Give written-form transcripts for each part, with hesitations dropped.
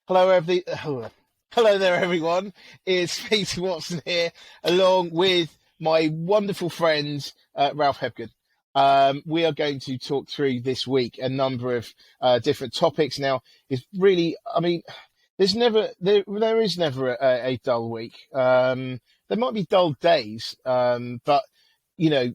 Hello there, everyone. It's Peter Watson here, along with my wonderful friend Ralph Hebgood. We are going to talk through this week a number of different topics. Now, it's really, there is never a dull week. There might be dull days, but I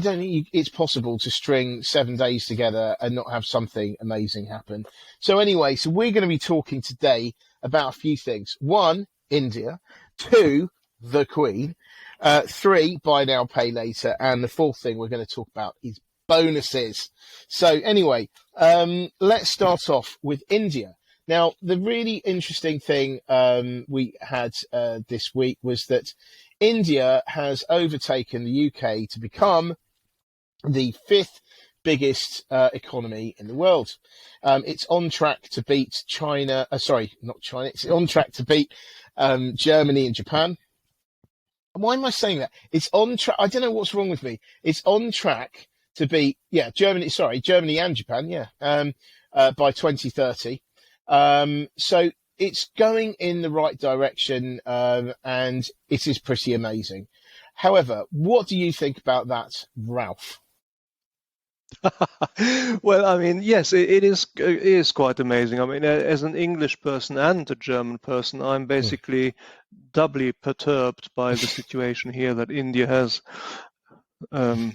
don't think it's possible to string 7 days together and not have something amazing happen. So anyway, we're going to be talking today about a few things. 1, India. 2, the Queen. 3, buy now, pay later. And the 4th thing we're going to talk about is bonuses. So anyway, let's start off with India. Now, the really interesting thing we had this week was that India has overtaken the UK to become the 5th biggest economy in the world. It's on track to beat China. Not China. It's on track to beat Germany and Japan. Why am I saying that? It's on track. I don't know what's wrong with me. It's on track to beat Germany and Japan. By 2030. So it's going in the right direction, and it is pretty amazing. However, what do you think about that, Ralph? Well, yes, it is quite amazing. As an English person and a German person, I'm basically doubly perturbed by the situation here that India has. Yeah.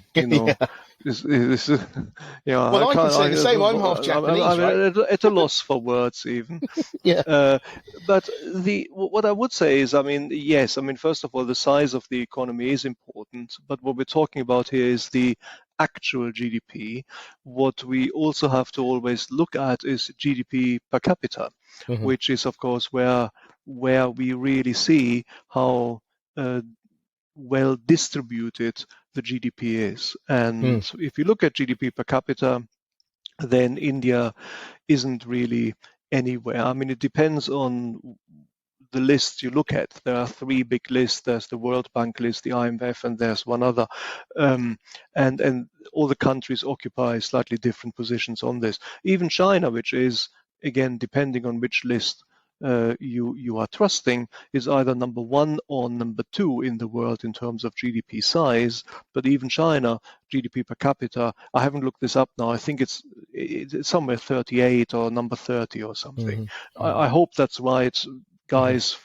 Well, I can say the same. I'm half Japanese, right? At a loss for words, even. Yeah. But what I would say is, yes, first of all, the size of the economy is important, but what we're talking about here is the actual GDP. What we also have to always look at is GDP per capita, which is, of course, where we really see how well distributed the GDP is. And if you look at GDP per capita, then India isn't really anywhere. It depends on the list you look at. There are 3 big lists. There's the World Bank list, the IMF, and there's one other. And all the countries occupy slightly different positions on this. Even China, which is, again, depending on which list you are trusting, is either number 1 or number 2 in the world in terms of GDP size. But even China, GDP per capita, I haven't looked this up now. I think it's somewhere 38 or number 30 or something. I hope that's right. Guys,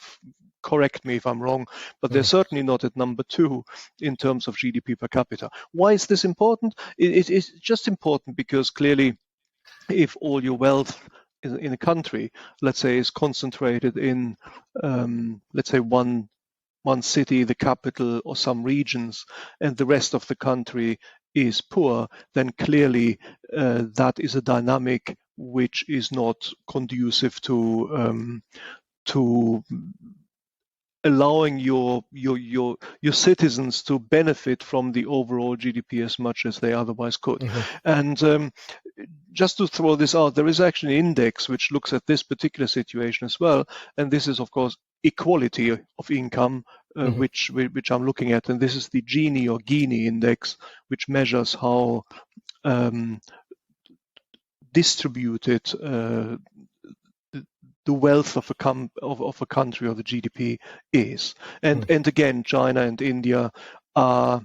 correct me if I'm wrong, but they're certainly not at number 2 in terms of GDP per capita. Why is this important? It's just important because clearly, if all your wealth in a country, let's say, is concentrated in, let's say, one city, the capital, or some regions, and the rest of the country is poor, then clearly that is a dynamic which is not conducive to allowing your citizens to benefit from the overall GDP as much as they otherwise could. And just to throw this out, there is actually an index which looks at this particular situation as well, and this is, of course, equality of income, which I'm looking at, and this is the Gini index, which measures how distributed the wealth of a country or the GDP is. And again, China and India are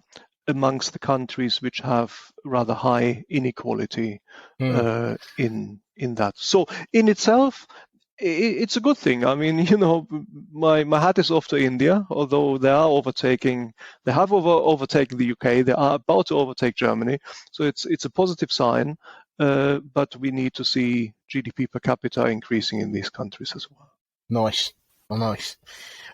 amongst the countries which have rather high inequality in that. So in itself, it's a good thing. My hat is off to India, although they have overtaken the UK. They are about to overtake Germany. So it's a positive sign. But we need to see GDP per capita increasing in these countries as well. Nice.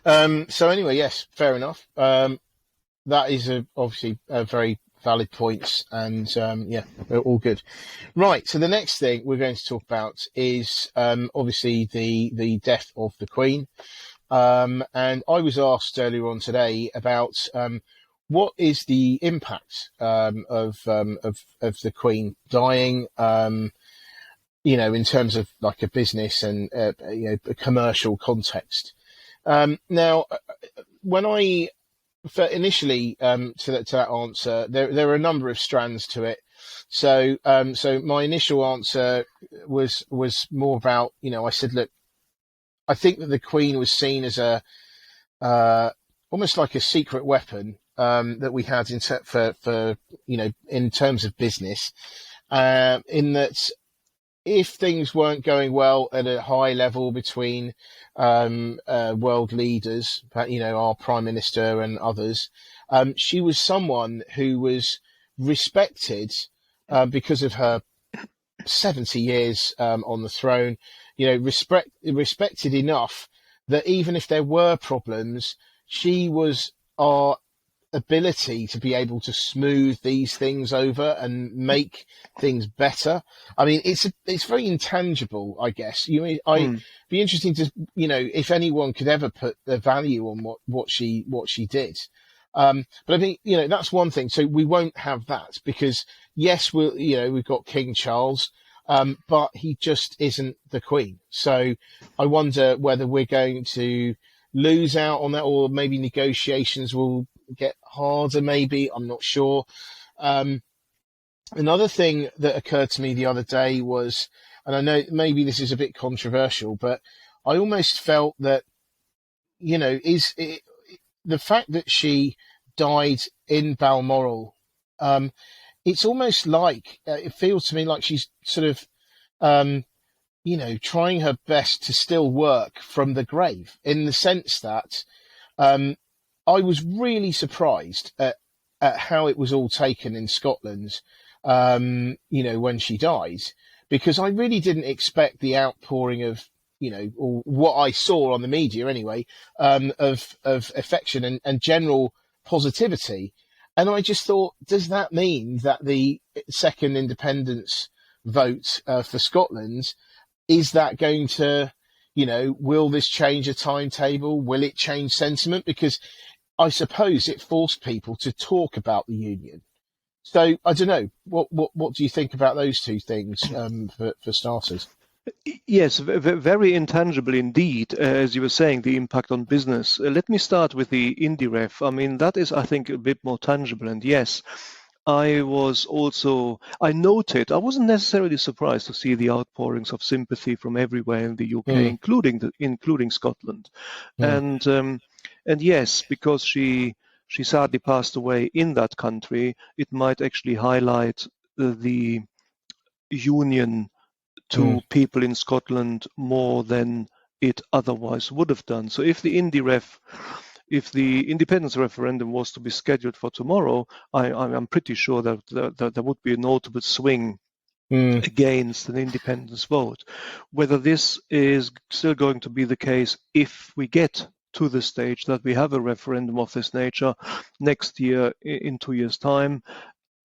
So anyway, yes, fair enough. That is obviously a very valid points, and they're all good. Right. So the next thing we're going to talk about is obviously the death of the Queen. And I was asked earlier on today about what is the impact of the Queen dying, in terms of like a business and a commercial context. Now, when I initially to that answer, there are a number of strands to it. So my initial answer was more about, I said, look, I think that the Queen was seen as a almost like a secret weapon that we had for in terms of business, in that if things weren't going well at a high level between world leaders, our Prime Minister and others, she was someone who was respected because of her 70 years on the throne, respected enough that even if there were problems, she was our ability to be able to smooth these things over and make things better. I mean, it's very intangible, I guess. Be interesting to, if anyone could ever put their value on what she did. But I think, that's one thing. So we won't have that because yes, we've got King Charles, but he just isn't the Queen. So I wonder whether we're going to lose out on that, or maybe negotiations will get harder, maybe. I'm not sure. Another thing that occurred to me the other day was, and I know maybe this is a bit controversial, but I almost felt that, the fact that she died in Balmoral, it's almost like, it feels to me like she's sort of, trying her best to still work from the grave, in the sense that I was really surprised at how it was all taken in Scotland, when she died, because I really didn't expect the outpouring of, or what I saw on the media anyway, of affection and general positivity. And I just thought, does that mean that the second independence vote for Scotland, is that going to, will this change a timetable? Will it change sentiment? Because I suppose it forced people to talk about the union. So I don't know. What do you think about those two things for starters? Yes, very intangible indeed, as you were saying, the impact on business. Let me start with the IndyRef. I mean, that is, I think, a bit more tangible. And yes, I noted, I wasn't necessarily surprised to see the outpourings of sympathy from everywhere in the UK, including Scotland. Mm. And yes, because she sadly passed away in that country, it might actually highlight the union to people in Scotland more than it otherwise would have done. So if the independence referendum was to be scheduled for tomorrow, I'm pretty sure that there would be a notable swing against an independence vote. Whether this is still going to be the case if we get to the stage that we have a referendum of this nature next year, in 2 years' time,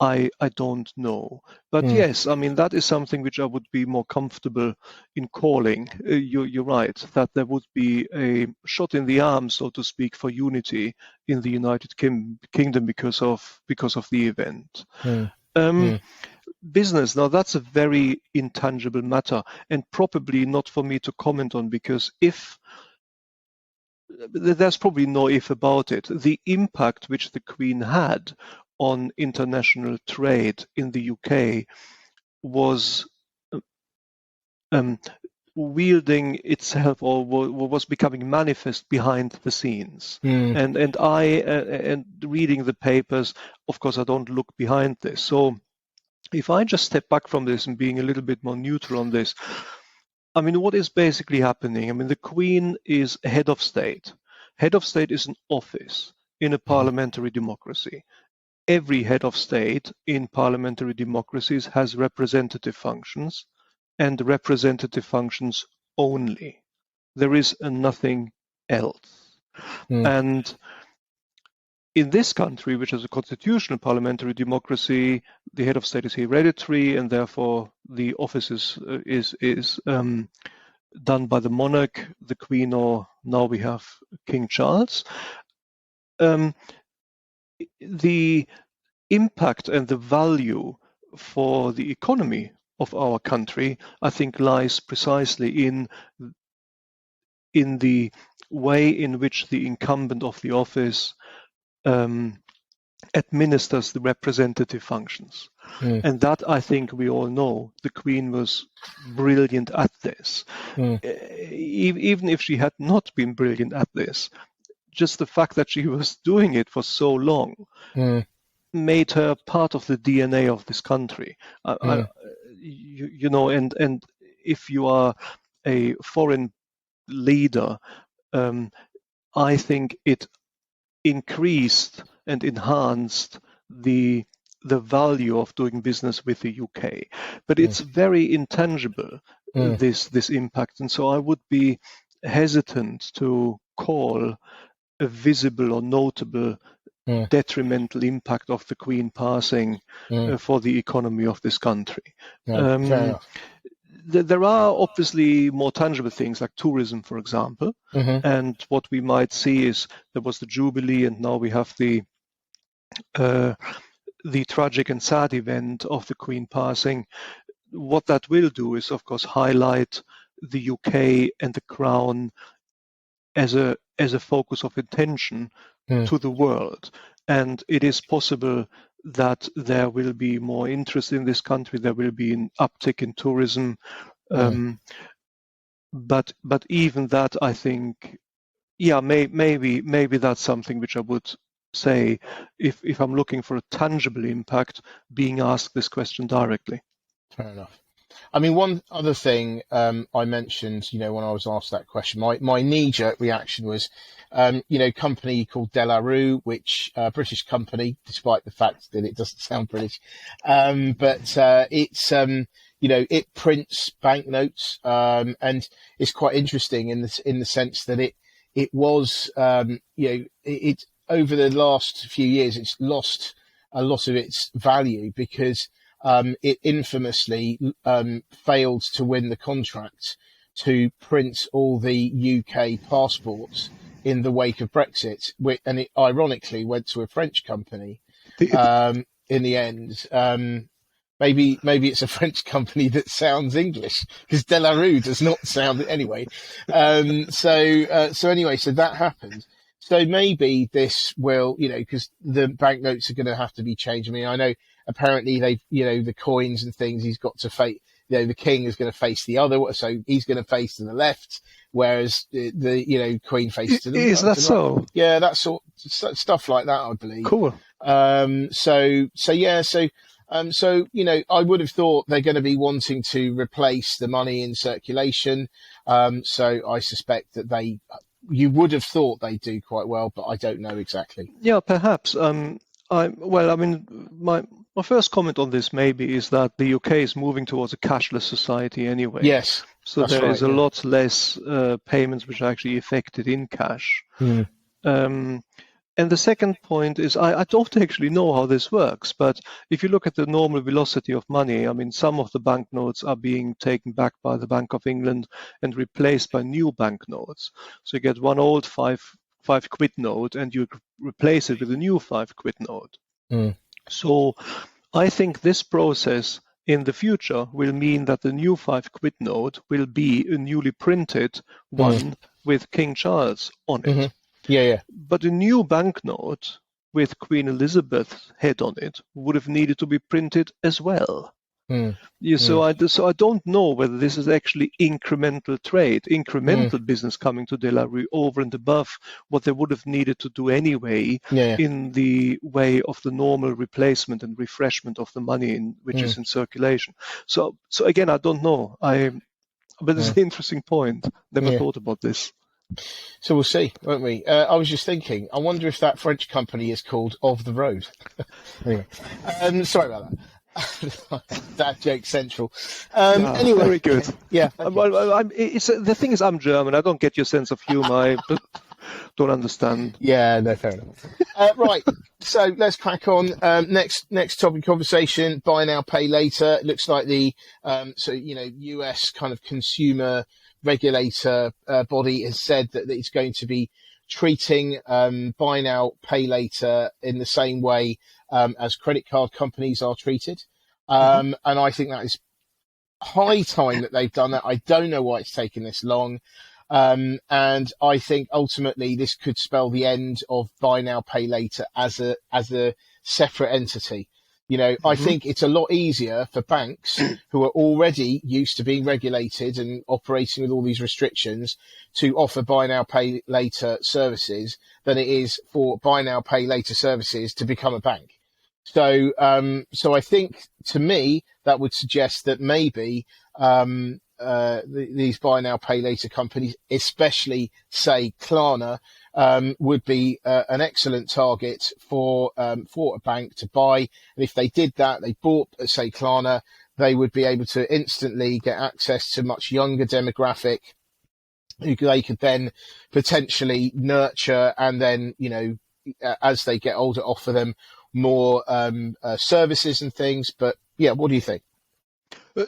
I don't know. But yes, I mean, that is something which I would be more comfortable in calling. You're right, that there would be a shot in the arm, so to speak, for unity in the United Kingdom because of the event. Business, now that's a very intangible matter and probably not for me to comment on, because there's probably no if about it. The impact which the Queen had on international trade in the UK was wielding itself, or was becoming manifest behind the scenes. And reading the papers, of course, I don't look behind this. So if I just step back from this and being a little bit more neutral on this, I mean, what is basically happening? I mean, the Queen is head of state. Head of state is an office in a parliamentary democracy. Every head of state in parliamentary democracies has representative functions, and representative functions only. There is nothing else. And in this country, which is a constitutional parliamentary democracy, the head of state is hereditary, and therefore the office is done by the monarch, the Queen, or now we have King Charles. The impact and the value for the economy of our country, I think, lies precisely in the way in which the incumbent of the office administers the representative functions. And that, I think we all know, the Queen was brilliant at this. Even if she had not been brilliant at this, just the fact that she was doing it for so long made her part of the DNA of this country. You know, and if you are a foreign leader, I think it increased and enhanced the value of doing business with the UK. But it's very intangible, this impact. And so I would be hesitant to call a visible or notable detrimental impact of the Queen passing for the economy of this country. Fair enough. There are obviously more tangible things like tourism, for example. And what we might see is there was the Jubilee, and now we have the tragic and sad event of the Queen passing. What that will do is, of course, highlight the UK and the Crown as a focus of attention to the world. And it is possible that there will be more interest in this country. There will be an uptick in tourism. But even that, I think, maybe that's something which I would say, if I'm looking for a tangible impact, being asked this question directly. Fair enough. I mean, one other thing I mentioned, when I was asked that question, my knee-jerk reaction was, company called De La Rue, which British company, despite the fact that it doesn't sound British, but it's it prints banknotes, and it's quite interesting in the sense that it was it over the last few years it's lost a lot of its value because it infamously failed to win the contract to print all the UK passports in the wake of Brexit, and it ironically went to a French company in the end. Maybe it's a French company that sounds English, because De La Rue does not sound anyway. So that happened. So maybe this will, because the banknotes are going to have to be changed. I mean, I know apparently the coins and things, he's got to face, the king is going to face the other, so he's going to face to the left, whereas the Queen faces to the right. Is that so? Right. Yeah, that sort of stuff like that, I believe. Cool. So I would have thought they're going to be wanting to replace the money in circulation. So I suspect that you would have thought they do quite well, but I don't know exactly. Yeah, perhaps. My first comment on this maybe is that the UK is moving towards a cashless society anyway. Yes. So there is a lot less payments which are actually effected in cash. And the second point is I don't actually know how this works, but if you look at the normal velocity of money, I mean, some of the banknotes are being taken back by the Bank of England and replaced by new banknotes. So you get one old five quid note and you replace it with a new 5 quid note. So I think this process in the future will mean that the new 5 quid note will be a newly printed one with King Charles on it. Yeah. But a new banknote with Queen Elizabeth's head on it would have needed to be printed as well. So I don't know whether this is actually incremental trade, incremental business coming to De La Rue over and above what they would have needed to do anyway in the way of the normal replacement and refreshment of the money which is in circulation. So again, I don't know. But it's an interesting point. Never thought about this. So we'll see, won't we? I was just thinking, I wonder if that French company is called Of the Road. Anyway, sorry about that. That joke central. Anyway, very good. Yeah. Okay. Well, the thing is, I'm German. I don't get your sense of humor. I don't understand. Yeah, no, fair enough. Right. So let's crack on. Next topic conversation: buy now, pay later. It looks like the US kind of consumer regulator body has said that it's going to be treating buy now, pay later in the same way as credit card companies are treated. And I think that is high time that they've done that. I don't know why it's taken this long. And I think ultimately this could spell the end of buy now, pay later as a separate entity. I think it's a lot easier for banks who are already used to being regulated and operating with all these restrictions to offer buy now, pay later services than it is for buy now, pay later services to become a bank. So I think, to me, that would suggest that maybe these buy now, pay later companies, especially, say, Klarna, would be an excellent target for a bank to buy. And if they did that, they bought, say, Klarna, they would be able to instantly get access to much younger demographic who they could then potentially nurture, and then, as they get older, offer them more services and things. But yeah, what do you think?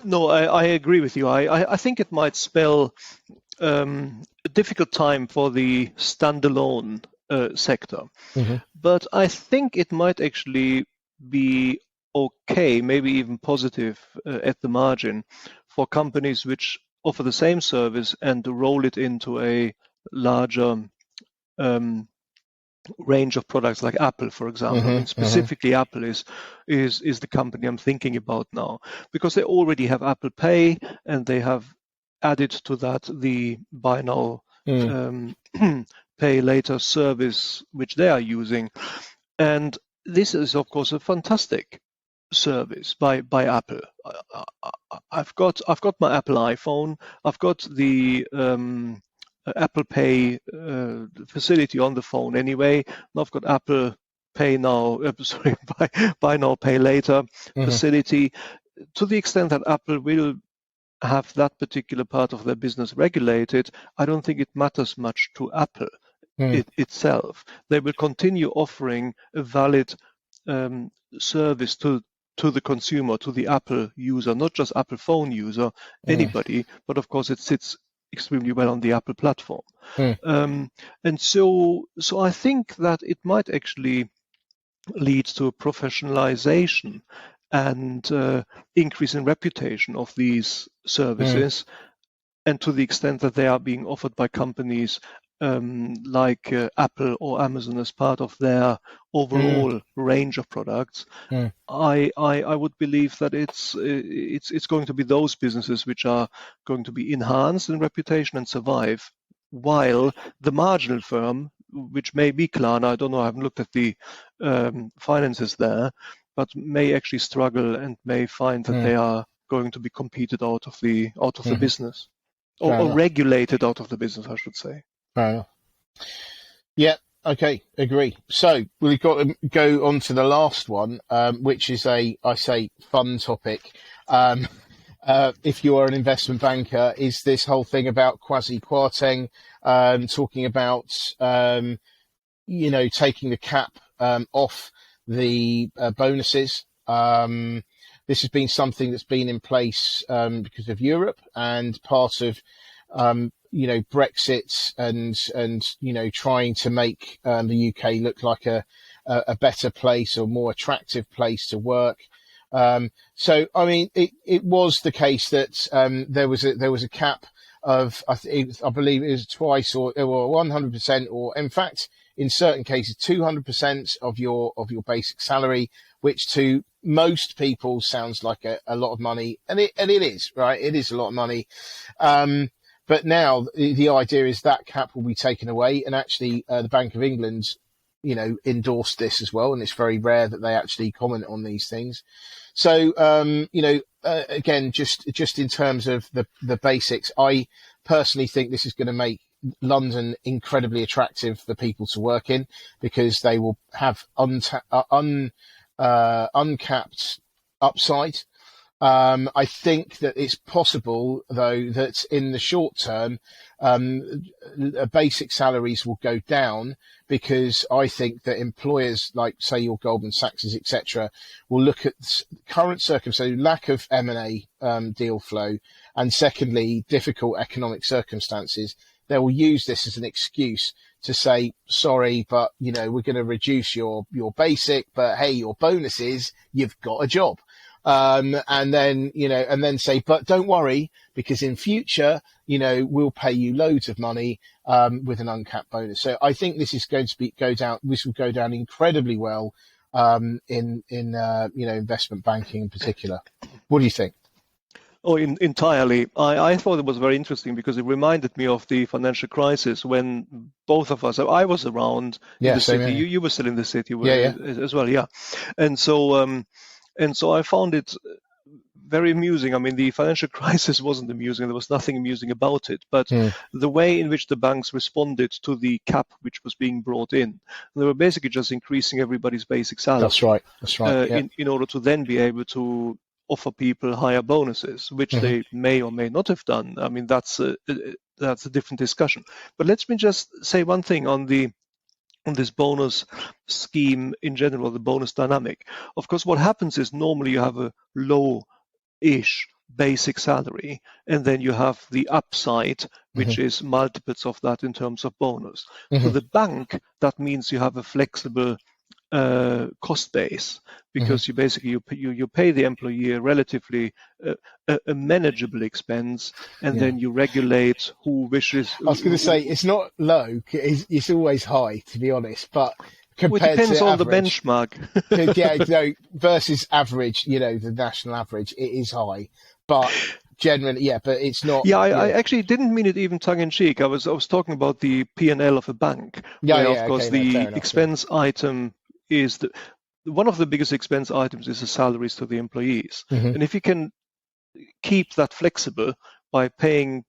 No, I agree with you. I think it might spell a difficult time for the standalone sector, but I think it might actually be okay, maybe even positive at the margin, for companies which offer the same service and to roll it into a larger range of products, like Apple, for example. I mean, specifically Apple is the company I'm thinking about now, because they already have Apple Pay, and they have added to that the buy now pay later service which they are using. And this is, of course, a fantastic service by Apple. I've got my Apple iPhone. I've got the Apple Pay facility on the phone anyway. And I've got Apple Pay now, buy now, pay later facility. To the extent that Apple will have that particular part of their business regulated, I don't think it matters much to Apple itself. They will continue offering a valid service to the consumer, to the Apple user, not just Apple phone user, anybody, but of course it sits extremely well on the Apple platform. And so I think that it might actually lead to a professionalization and increase in reputation of these services, and to the extent that they are being offered by companies like Apple or Amazon as part of their overall range of products, I would believe that it's going to be those businesses which are going to be enhanced in reputation and survive, while the marginal firm, which may be Klarna, I don't know, I haven't looked at the finances there, but may actually struggle and may find that they are going to be competed out of the business, or regulated out of the business, I should say. Fair enough. Yeah. Okay. Agree. So we've got to go on to the last one, which is I say, fun topic. If you are an investment banker, is this whole thing about quasi-quarteng, talking about, taking the cap off the bonuses. This has been something that's been in place because of Europe and part of Brexit and trying to make the UK look like a better place or more attractive place to work. So I mean, it was the case that there was a cap of I believe it was twice or 100%, or in fact in certain cases 200% of your basic salary, which to most people sounds like a lot of money, and it is, right? It is a lot of money. But now the idea is that cap will be taken away, and actually the Bank of England, endorsed this as well, and it's very rare that they actually comment on these things. So, again, just in terms of the basics, I personally think this is going to make London incredibly attractive for people to work in, because they will have uncapped upside. I think that it's possible, though, that in the short term, basic salaries will go down, because I think that employers like, say, your Goldman Sachs, etc., will look at current circumstances, lack of M&A deal flow, and secondly, difficult economic circumstances. They will use this as an excuse to say, sorry, but we're going to reduce your basic, but hey, your bonuses, you've got a job. and then say, but don't worry, because in future, we'll pay you loads of money with an uncapped bonus. So I think this is going to this will go down incredibly well in investment banking in particular. What do you think? Oh, entirely. I thought it was very interesting because it reminded me of the financial crisis when both of us, I was around in the city, you were still in the city as well, yeah. And so I found it very amusing. I mean, the financial crisis wasn't amusing. There was nothing amusing about it. But the way in which the banks responded to the cap which was being brought in, they were basically just increasing everybody's basic salary. That's right. In order to then be able to offer people higher bonuses, which they may or may not have done. I mean, that's a different discussion. But let me just say one thing on this bonus scheme in general, the bonus dynamic. Of course, what happens is normally you have a low-ish basic salary, and then you have the upside, which is multiples of that in terms of bonus. For the bank, that means you have a flexible cost base, because you basically you pay the employee a relatively a manageable expense, and then you regulate who wishes. I was going to say it's not low; it's always high, to be honest. But compared it depends to on average, the benchmark. Versus average, the national average, it is high, but generally, but it's not. Yeah, I actually didn't mean it even tongue in cheek. I was talking about the P&L of a bank, where of course the expense item is one of the biggest expense items is the salaries to the employees. And if you can keep that flexible by paying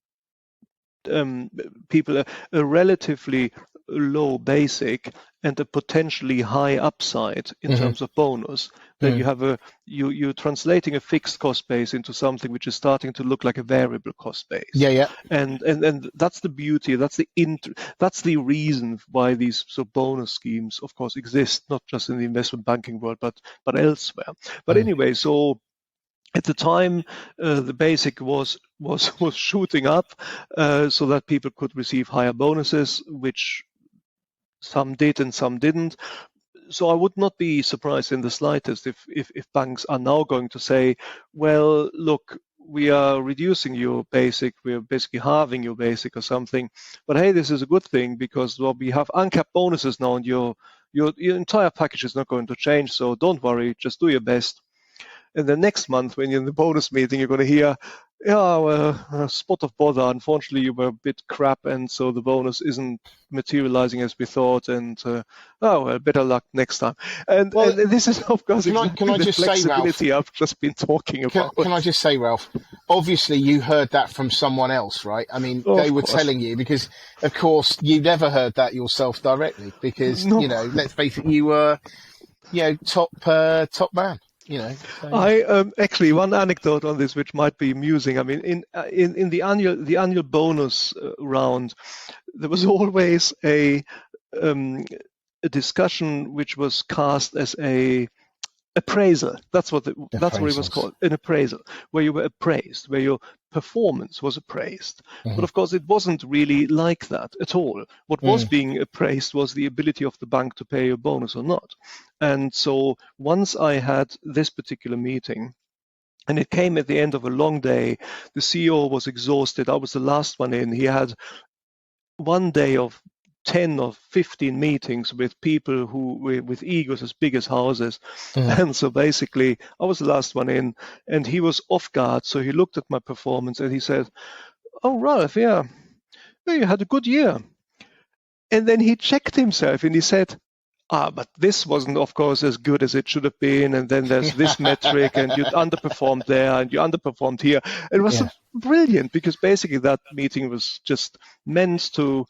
people a relatively low basic and a potentially high upside in terms of bonus, then you have you're translating a fixed cost base into something which is starting to look like a variable cost base. And that's the beauty. That's the reason why these sort of bonus schemes, of course, exist, not just in the investment banking world, but elsewhere. But anyway, so at the time, the basic was shooting up, so that people could receive higher bonuses, which some did and some didn't. So I would not be surprised in the slightest if banks are now going to say, well, look, we are reducing your basic, we are basically halving your basic or something. But hey, this is a good thing, because we have uncapped bonuses now, and your entire package is not going to change. So don't worry, just do your best. And then next month, when you're in the bonus meeting, you're going to hear, a spot of bother. Unfortunately, you were a bit crap, and so the bonus isn't materializing as we thought. And better luck next time. And this is, of course, can I just say, Ralph, I've just been talking about. Can I just say, Ralph? Obviously, you heard that from someone else, right? I mean, they were telling you, because, of course, you never heard that yourself directly, because let's face it, you were, top man. I actually, one anecdote on this which might be amusing. I mean, in the annual bonus round, there was always a discussion which was cast as a appraisal. That's what it was called, an appraisal, where you were appraised, where your performance was appraised. But of course, it wasn't really like that at all. What was being appraised was the ability of the bank to pay a bonus or not. And so once I had this particular meeting, and it came at the end of a long day, the CEO was exhausted. I was the last one in. He had one day of 10 or 15 meetings with people with egos as big as houses. And so basically, I was the last one in, and he was off guard. So he looked at my performance and he said, "Oh, Ralph, yeah, you had a good year." And then he checked himself and he said, but this wasn't, of course, as good as it should have been. And then there's this metric, and you underperformed there, and you underperformed here. It was brilliant, because basically that meeting was just meant to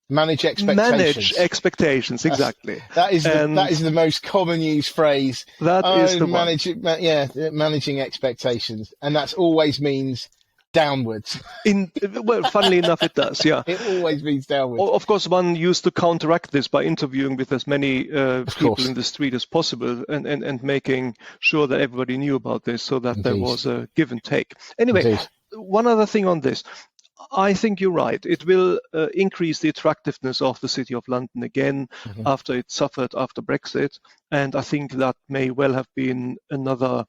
manage expectations. Exactly. That is the most common used phrase. That is the managing expectations, and that always means downwards. Funnily enough, it does. Yeah, it always means downwards. Of course, one used to counteract this by interviewing with as many people in the street as possible, and making sure that everybody knew about this, so that there was a give and take. Anyway, one other thing on this. I think you're right. It will increase the attractiveness of the City of London again after it suffered after Brexit. And I think that may well have been another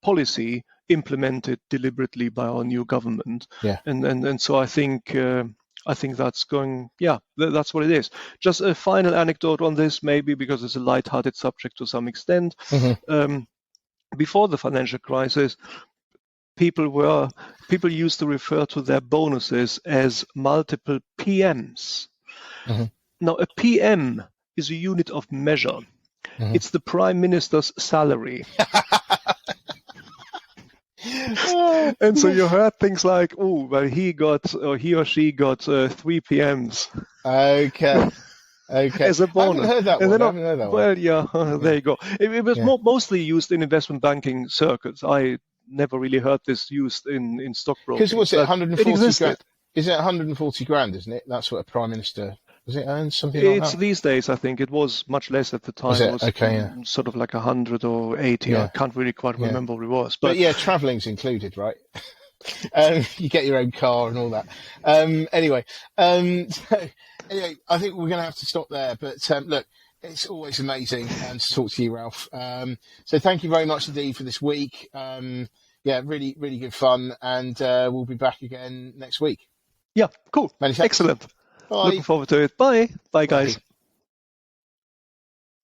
policy implemented deliberately by our new government. Yeah. And so I think that's going, that's what it is. Just a final anecdote on this, maybe because it's a light-hearted subject to some extent. Before the financial crisis, people used to refer to their bonuses as multiple PMs. Now, a PM is a unit of measure. It's the Prime Minister's salary. And so you heard things like, oh, well, he or she got 3 PMs. Okay. As a bonus. I haven't heard that one. Well, yeah, there you go. It was mostly used in investment banking circuits. I never really heard this used in stockbroking. Because what's it, 140 grand? Is it 140 grand, isn't it? That's what a Prime Minister, does it earn something like that? It's these days, I think. It was much less at the time. It was sort of like 100 or 80. Yeah. I can't really quite remember what it was. But yeah, travelling's included, right? You get your own car and all that. Anyway, I think we're going to have to stop there. But look, it's always amazing to talk to you, Ralph. So thank you very much indeed for this week. Really, really good fun. And we'll be back again next week. Yeah, cool. Many thanks. Excellent. Bye. Looking forward to it. Bye. Bye, guys.